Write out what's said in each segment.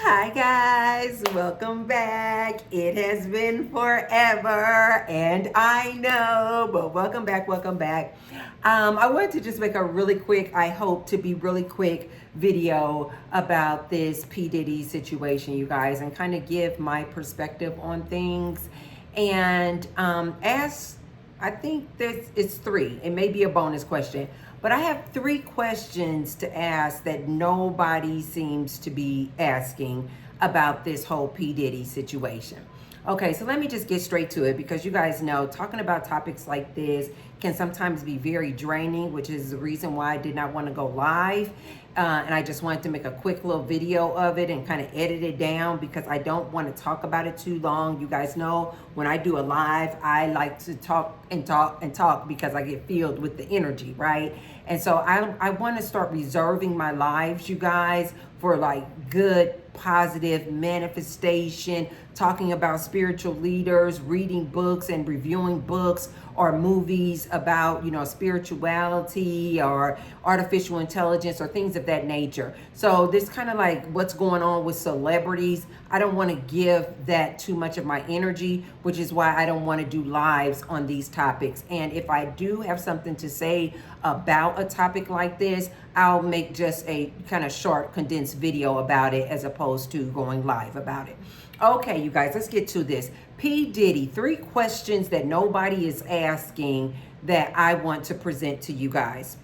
Hi guys, welcome back. It has been forever, and I know, but welcome back, welcome back. I wanted to just make a really quick, I hope to be really quick video about this P. Diddy situation, you guys, and kind of give my perspective on things. And as I think this it's three. It may be a bonus question, but I have three questions to ask that nobody seems to be asking about this whole P. Diddy situation. Okay, so let me just get straight to it because you guys know talking about topics like this can sometimes be very draining, which is the reason why I did not want to go live. And I just wanted to make a quick little video of it and kind of edit it down because I don't want to talk about it too long. You guys know when I do a live, I like to talk and talk and talk because I get filled with the energy, right? And so I want to start reserving my lives, you guys, for like good, positive manifestation, talking about spiritual leaders, reading books and reviewing books or movies about, spirituality or artificial intelligence or things of that nature. So this kind of like what's going on with celebrities. I don't want to give that too much of my energy, which is why I don't want to do lives on these topics. And if I do have something to say about a topic like this, I'll make just a kind of short, condensed video about it as opposed to going live about it. Okay, you guys, let's get to this. P. Diddy, three questions that nobody is asking that I want to present to you guys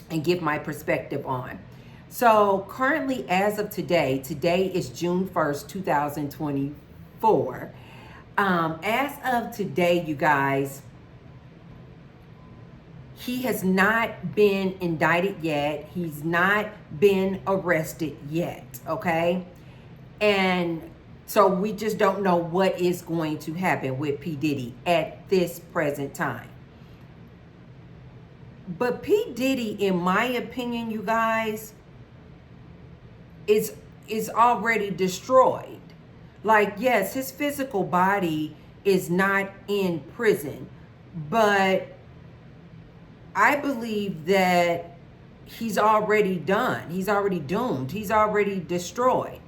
and give my perspective on. So currently, as of today is June 1st, 2024. As of today, you guys, he has not been indicted yet. He's not been arrested yet, okay? And so we just don't know what is going to happen with P. Diddy at this present time. But P. Diddy, in my opinion, you guys, is already destroyed. Like, yes, his physical body is not in prison, but I believe that he's already done. He's already doomed. He's already destroyed.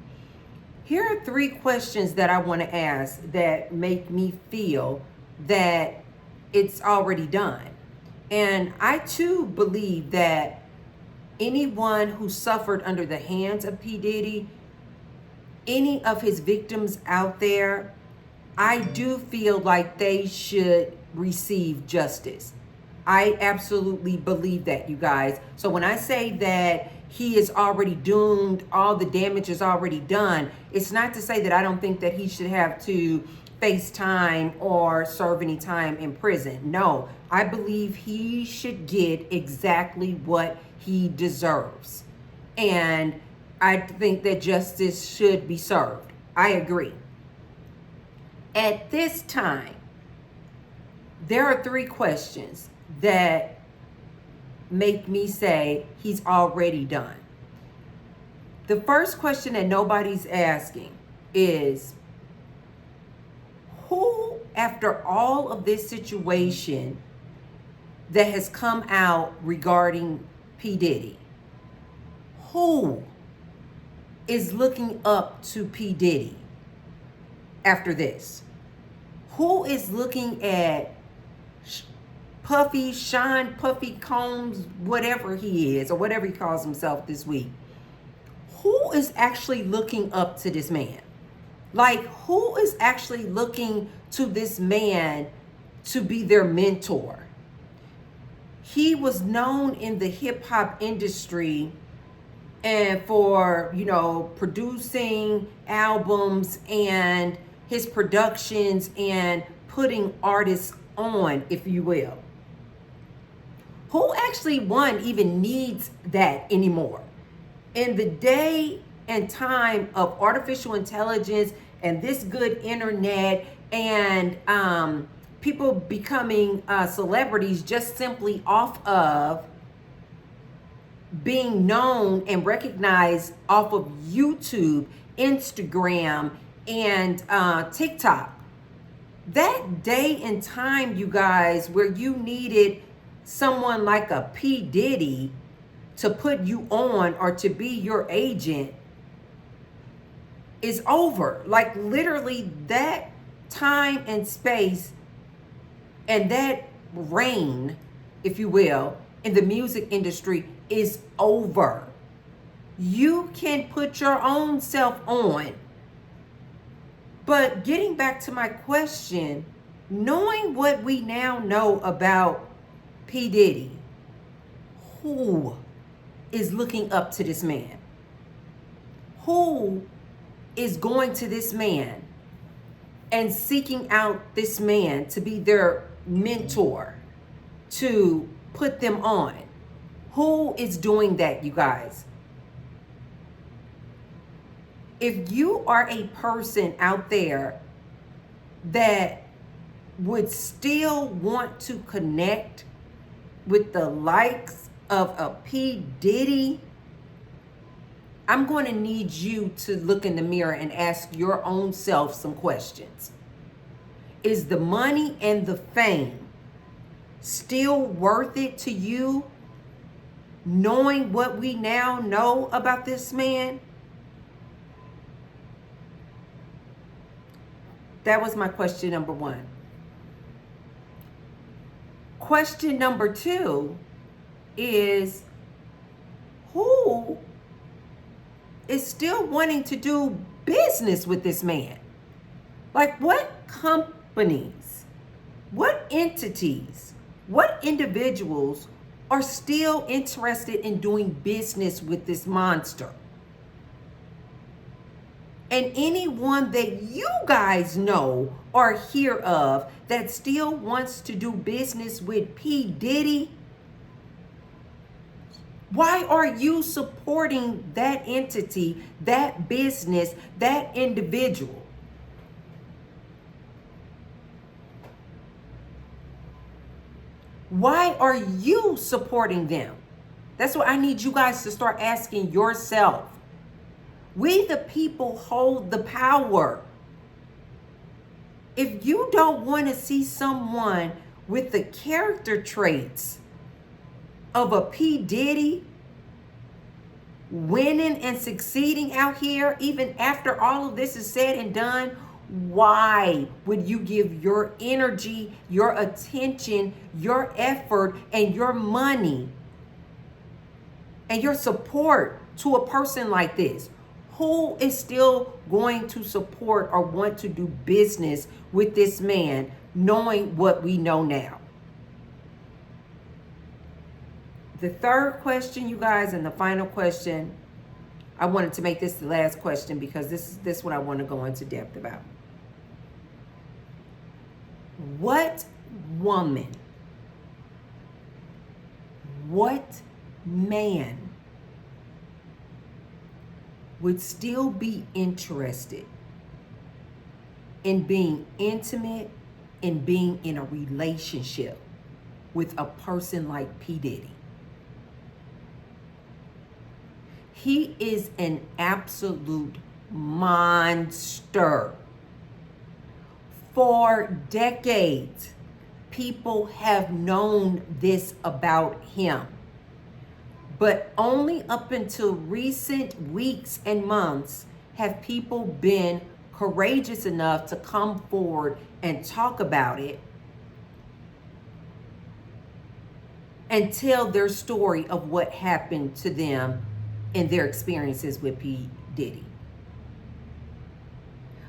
Here are three questions that I want to ask that make me feel that it's already done. And I too believe that anyone who suffered under the hands of P. Diddy, any of his victims out there, I do feel like they should receive justice. I absolutely believe that, you guys. So when I say that he is already doomed, all the damage is already done, it's not to say that I don't think that he should have to face time or serve any time in prison. No, I believe he should get exactly what he deserves. And I think that justice should be served. I agree. At this time, there are three questions that make me say he's already done. The first question that nobody's asking is, who, after all of this situation that has come out regarding P. Diddy, who is looking up to P. Diddy after this? Who is looking at Sean Puffy Combs, whatever he is, or whatever he calls himself this week? Who is actually looking up to this man? Like, who is actually looking to this man to be their mentor? He was known in the hip hop industry and for, producing albums and his productions and putting artists on, if you will. Who actually, one, even needs that anymore? In the day and time of artificial intelligence and this good internet and people becoming celebrities just simply off of being known and recognized off of YouTube, Instagram, and TikTok. That day and time, you guys, where you needed someone like a P. Diddy to put you on or to be your agent, is over. Like literally that time and space and that reign, if you will, in the music industry is over. You can put your own self on. But getting back to my question, knowing what we now know about P. Diddy, who is looking up to this man? Who is going to this man and seeking out this man to be their mentor, to put them on? Who is doing that, you guys? If you are a person out there that would still want to connect with the likes of a P. Diddy, I'm going to need you to look in the mirror and ask your own self some questions. Is the money and the fame still worth it to you, knowing what we now know about this man? That was my question number one. Question number two is, who is still wanting to do business with this man? Like, what companies, what entities, what individuals are still interested in doing business with this monster? And anyone that you guys know or hear of that still wants to do business with P. Diddy, why are you supporting that entity, that business, that individual? Why are you supporting them? That's what I need you guys to start asking yourself. We the people hold the power. If you don't want to see someone with the character traits of a P. Diddy winning and succeeding out here, even after all of this is said and done, why would you give your energy, your attention, your effort, and your money and your support to a person like this? Who is still going to support or want to do business with this man, knowing what we know now? The third question, you guys, and the final question, I wanted to make this the last question because this is what I want to go into depth about. What woman, what man would still be interested in being intimate and being in a relationship with a person like P. Diddy? He is an absolute monster. For decades, people have known this about him. But only up until recent weeks and months have people been courageous enough to come forward and talk about it and tell their story of what happened to them in their experiences with P. Diddy.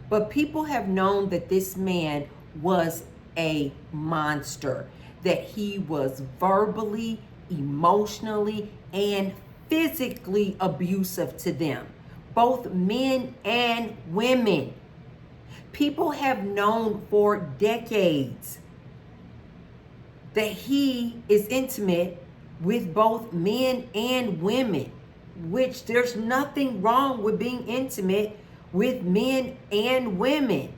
But people have known that this man was a monster, that he was verbally, emotionally, and physically abusive to them, both men and women. People have known for decades that he is intimate with both men and women, which there's nothing wrong with being intimate with men and women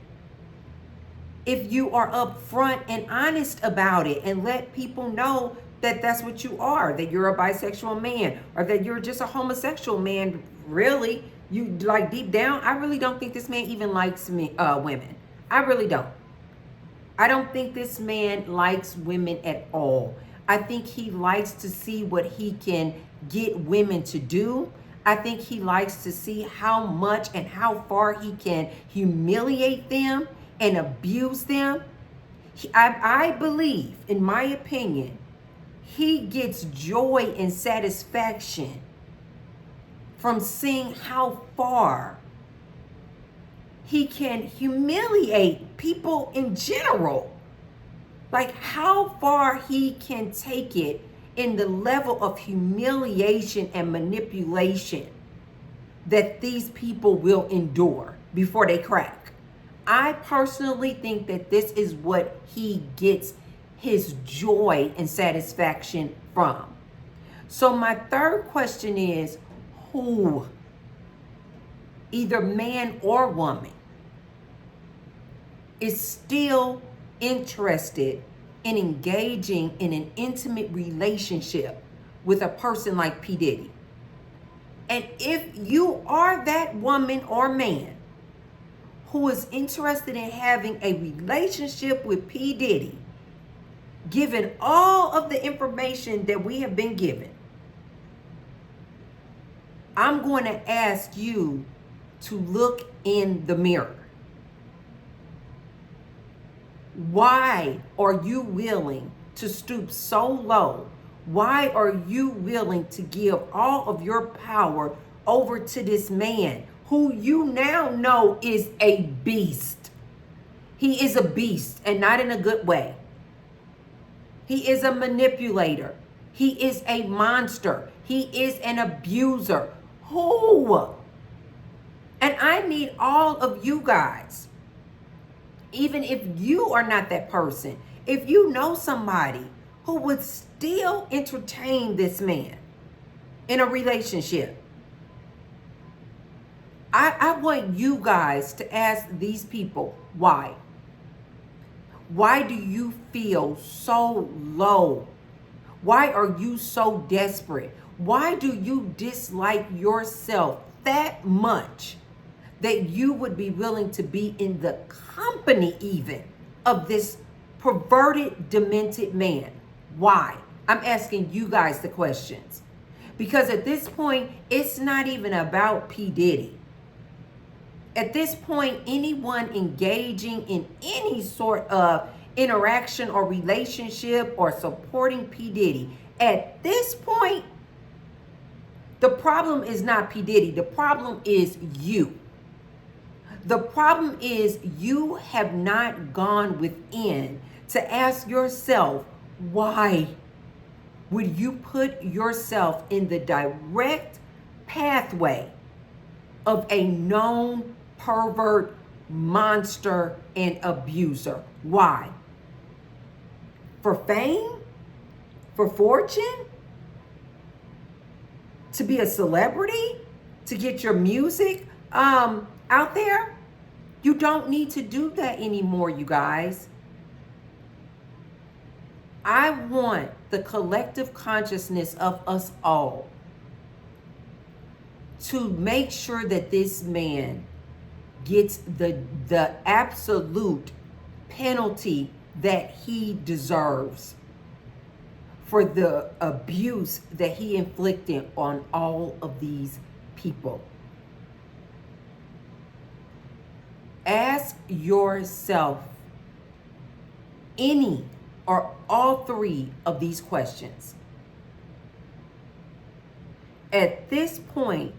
if you are upfront and honest about it and let people know that that's what you are, that you're a bisexual man or that you're just a homosexual man. Really, you like deep down, I really don't think this man even likes women. I really don't. I don't think this man likes women at all. I think he likes to see what he can get women to do. I think he likes to see how much and how far he can humiliate them and abuse them. I believe, in my opinion, he gets joy and satisfaction from seeing how far he can humiliate people in general. Like how far he can take it in the level of humiliation and manipulation that these people will endure before they crack. I personally think that this is what he gets his joy and satisfaction from. So my third question is, who, either man or woman, is still interested in engaging in an intimate relationship with a person like P. Diddy? And if you are that woman or man who is interested in having a relationship with P. Diddy, given all of the information that we have been given, I'm going to ask you to look in the mirror. Why are you willing to stoop so low? Why are you willing to give all of your power over to this man who you now know is a beast? He is a beast, and not in a good way. He is a manipulator. He is a monster. He is an abuser. Who? And I need all of you guys, even if you are not that person, if you know somebody who would still entertain this man in a relationship, I want you guys to ask these people why. Why do you feel so low? Why are you so desperate? Why do you dislike yourself that much that you would be willing to be in the company even of this perverted, demented man? Why? I'm asking you guys the questions. Because at this point, it's not even about P. Diddy. At this point, anyone engaging in any sort of interaction or relationship or supporting P. Diddy, at this point, the problem is not P. Diddy. The problem is you. The problem is you have not gone within to ask yourself, why would you put yourself in the direct pathway of a known pervert, monster, and abuser? Why? For fame? For fortune? To be a celebrity? To get your music out there? You don't need to do that anymore, you guys. I want the collective consciousness of us all to make sure that this man gets the absolute penalty that he deserves for the abuse that he inflicted on all of these people. Ask yourself any or all three of these questions. At this point,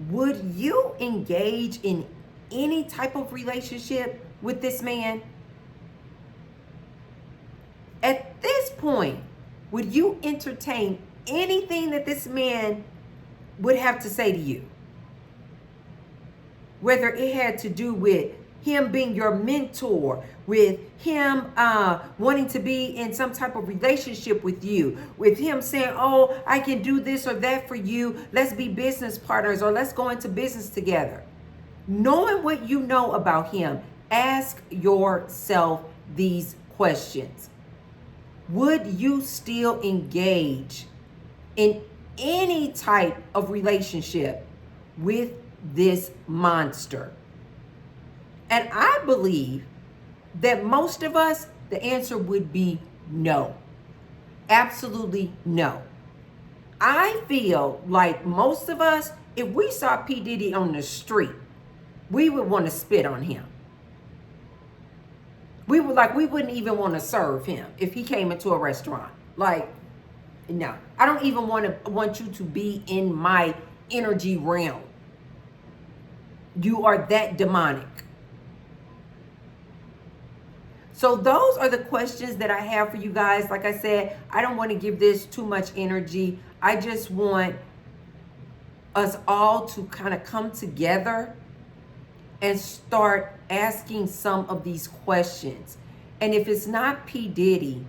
would you engage in any type of relationship with this man? At this point, would you entertain anything that this man would have to say to you? Whether it had to do with him being your mentor, with him wanting to be in some type of relationship with you, with him saying, oh, I can do this or that for you. Let's be business partners, or let's go into business together. Knowing what you know about him, ask yourself these questions. Would you still engage in any type of relationship with this monster? And I believe that most of us, the answer would be no. Absolutely no. I feel like most of us, if we saw P. Diddy on the street, we would want to spit on him. We wouldn't even want to serve him if he came into a restaurant. Like, no, I don't even want you to be in my energy realm. You are that demonic. So those are the questions that I have for you guys. Like I said, I don't want to give this too much energy. I just want us all to kind of come together and start asking some of these questions. And if it's not P. Diddy,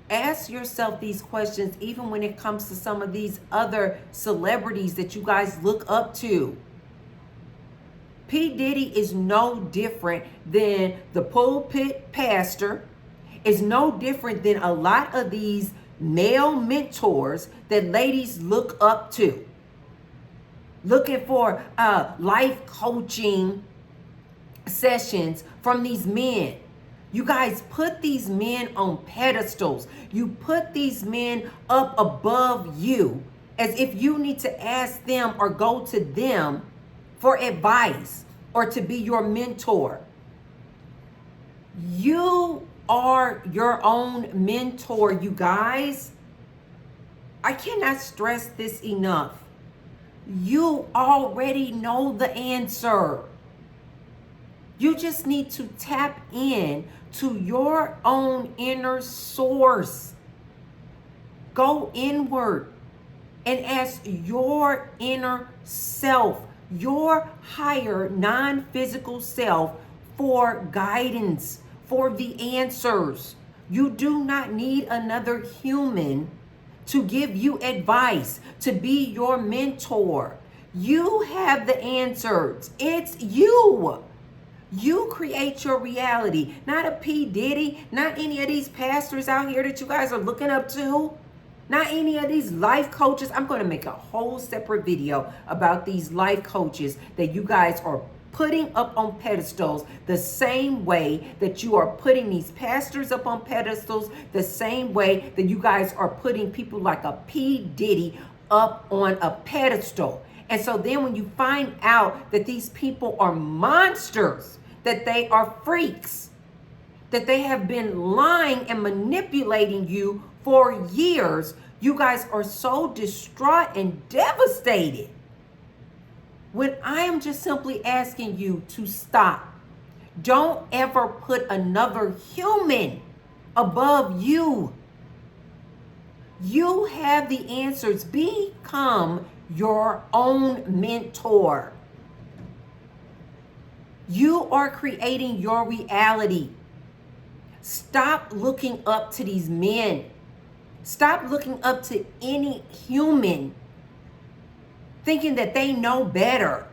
ask yourself these questions even when it comes to some of these other celebrities that you guys look up to. P. Diddy is no different than the pulpit pastor, is no different than a lot of these male mentors that ladies look up to. Looking for life coaching sessions from these men. You guys put these men on pedestals. You put these men up above you as if you need to ask them or go to them for advice or to be your mentor. You are your own mentor, you guys. I cannot stress this enough. You already know the answer. You just need to tap in to your own inner source. Go inward and ask your inner self, your higher non-physical self, for guidance, for the answers. You do not need another human to give you advice, to be your mentor. You have the answers. It's you. You create your reality, not a P. Diddy, not any of these pastors out here that you guys are looking up to, not any of these life coaches. I'm going to make a whole separate video about these life coaches that you guys are putting up on pedestals the same way that you are putting these pastors up on pedestals, the same way that you guys are putting people like a P. Diddy up on a pedestal. And so then when you find out that these people are monsters, that they are freaks, that they have been lying and manipulating you for years, you guys are so distraught and devastated. When I am just simply asking you to stop. Don't ever put another human above you. You have the answers. Become your own mentor. You are creating your reality. Stop looking up to these men. Stop looking up to any human thinking that they know better,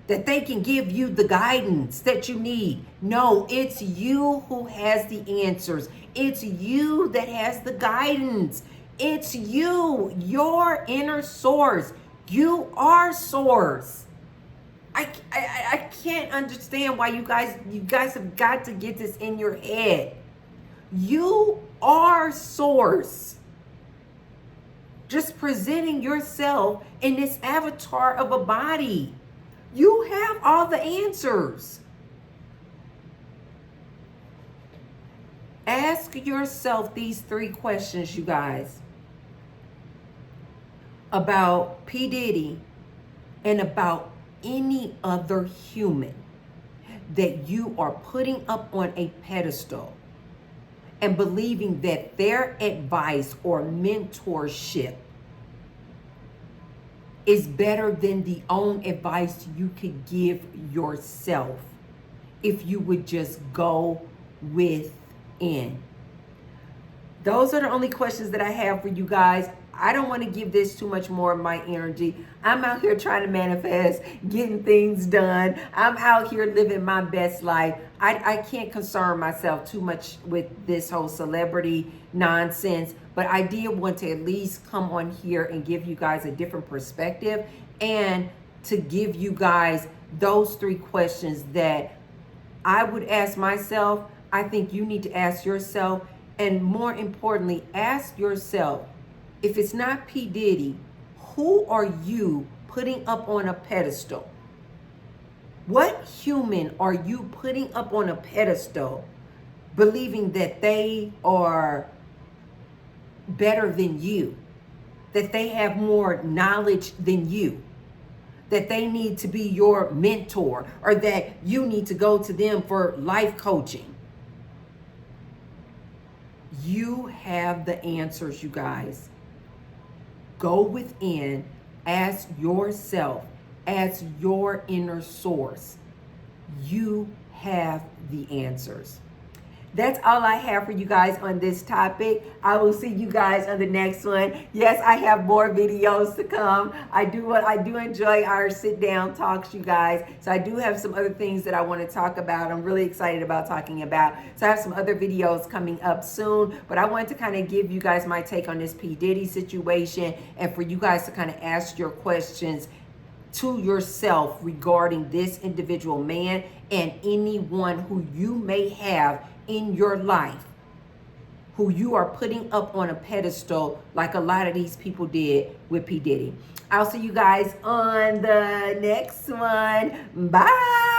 that they can give you the guidance that you need. No, it's you who has the answers. It's you that has the guidance. It's you, your inner source. You are source. I can't understand why you guys have got to get this in your head. You are source. Just presenting yourself in this avatar of a body. You have all the answers. Ask yourself these 3 questions, you guys, about P. Diddy and about any other human that you are putting up on a pedestal and believing that their advice or mentorship is better than the own advice you could give yourself if you would just go within. Those are the only questions that I have for you guys. I don't want to give this too much more of my energy. I'm out here trying to manifest, getting things done. I'm out here living my best life. I can't concern myself too much with this whole celebrity nonsense, but I did want to at least come on here and give you guys a different perspective and to give you guys those 3 questions that I would ask myself. I think you need to ask yourself, and more importantly, ask yourself, If it's not P. Diddy, who are you putting up on a pedestal? What human are you putting up on a pedestal, believing that they are better than you, that they have more knowledge than you, that they need to be your mentor, or that you need to go to them for life coaching? You have the answers, you guys. Go within, ask yourself, as your inner source. You have the answers. That's all I have for you guys on this topic. I will see you guys on the next one. Yes, I have more videos to come. I do enjoy our sit down talks, you guys. So I do have some other things that I want to talk about. I'm really excited about talking about. So I have some other videos coming up soon, but I wanted to kind of give you guys my take on this P. Diddy situation, and for you guys to kind of ask your questions to yourself regarding this individual man and anyone who you may have in your life who you are putting up on a pedestal like a lot of these people did with P. Diddy. I'll see you guys on the next one. Bye.